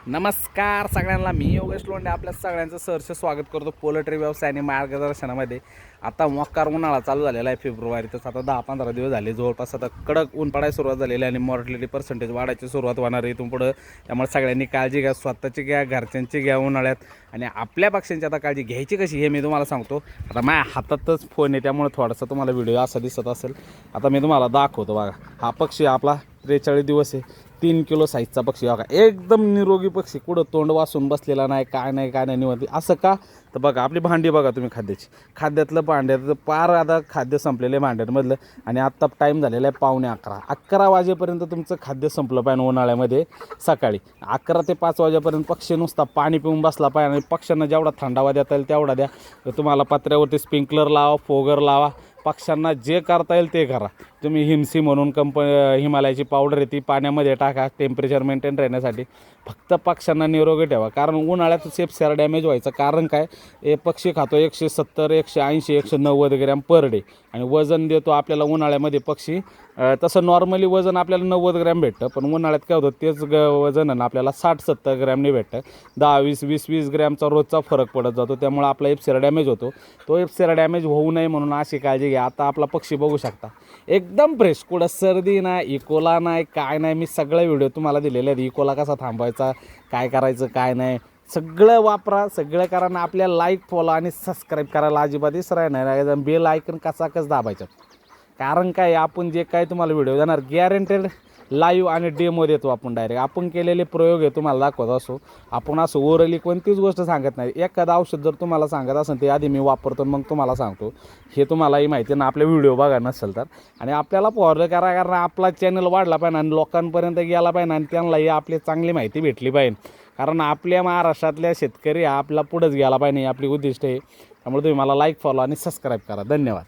नमस्कार सगळ्यांना, मी योगेश लोंढे आपल्या सगळ्यांचं सहर्ष स्वागत करतो पोल्ट्री व्यवसाय आणि मार्गदर्शनामध्ये. आता मोकार उन्हाळा चालू झालेला आहे फेब्रुवारीतच. आता 10-15 दिवस झाले जवळपास. आता कडक ऊन पडायला सुरुवात झालेली आहे आणि मॉर्टॅलिटी पर्सेंटेज वाढायची सुरुवात होणार आहे इथून पुढं. त्यामुळे सगळ्यांनी काळजी घ्या, स्वतःची घ्या, घरच्यांची घ्या उन्हाळ्यात. आणि आपल्या पक्ष्यांची आता काळजी घ्यायची कशी हे मी तुम्हाला सांगतो. आता माझ्या हातातच फोन आहे त्यामुळे थोडासा तुम्हाला व्हिडिओ असा दिसत असेल. आता मी तुम्हाला दाखवतो बघा. हा पक्षी आपला 43 दिवस आहे, 3 किलो साईजचा पक्षी बघा. एकदम निरोगी पक्षी, कुठं तोंड वासून बसलेला नाही, काय नाही निवडते. असं का तर बघा, आपली भांडी बघा तुम्ही खाद्याची. खाद्यातलं भांड्याचं पार आता खाद्य संपलेलं आहे भांड्यांमधलं. आणि आत्ता टाईम झालेला आहे 11:45. 11 वाजेपर्यंत तुमचं खाद्य संपलं पाहिजे उन्हाळ्यामध्ये. सकाळी 11 ते 5 वाजेपर्यंत पक्षी नुसता पाणी पिऊन बसला पाहिजे. आणि पक्ष्यांना जेवढा थंडावा देता येईल तेवढा द्या. तुम्हाला पत्र्यावरती स्प्रिंकलर लावा, फोगर लावा, पक्ष्यांना जे करता येईल ते करा. तुम्ही हिमसी म्हणून हिमालयाची पावडर आहे ती पाण्यामध्ये टाका टेम्परेचर मेंटेन राहण्यासाठी. फक्त पक्ष्यांना निरोगी ठेवा. कारण उन्हाळ्यात सेप्सिया डॅमेज व्हायचं कारण काय, हे पक्षी खातो 170, 180, 190 ग्रॅम पर डे. आणि वजन देतो आपल्याला उन्हाळ्यामध्ये पक्षी. तसं नॉर्मली वजन आपल्याला 90 ग्रॅम भेटतं, पण उन्हाळ्यात काय होतं तेच वजन आहे ना आपल्याला 60-70 ग्रॅमने भेटतं. 10-20, 20-20 ग्रॅमचा रोजचा फरक पडत जातो. त्यामुळे आपला एफसेरा डॅमेज होतो. तो एफसेरा डॅमेज होऊ नये म्हणून अशी काळजी घ्या. आता आपला पक्षी बघू शकता एकदम फ्रेश, कुठं सर्दी नाही, इकोला नाही, काय नाही. मी सगळे व्हिडिओ तुम्हाला दिलेले आहेत. इकोला कसा थांबवायचा, काय करायचं, काय नाही, सगळं वापरा, सगळं करा. ना आपल्या लाईक, फॉलो आणि सबस्क्राईब करायला अजिबात विसराय नाही. बेल आयकन कसा दाबायचं. कारण काय, आपण जे काय तुम्हाला व्हिडिओ देणार गॅरंटेड लाईव्ह आणि डेमो देतो आपण. डायरेक्ट आपण केलेले प्रयोग हे तुम्हाला दाखवत असो. आपण असं ओरली कोणतीच गोष्ट सांगत नाही. एखादं औषध जर तुम्हाला सांगत असेल ते आधी मी वापरतो मग तुम्हाला सांगतो. हे तुम्हालाही माहिती ना, आपले व्हिडिओ बघा नसेल तर. आणि आपल्याला फॉलो करा, कारण आपला चॅनल वाढला पाहिजे आणि लोकांपर्यंत गेला पाहिजे आणि त्यांनाही आपली चांगली माहिती भेटली पाहिजे. कारण आपल्या महाराष्ट्रातल्या शेतकरी आपला पुढंच गेला पाहिजे, आपली उद्दिष्ट आहे. त्यामुळे तुम्ही मला लाईक, फॉलो आणि सबस्क्राईब करा. धन्यवाद.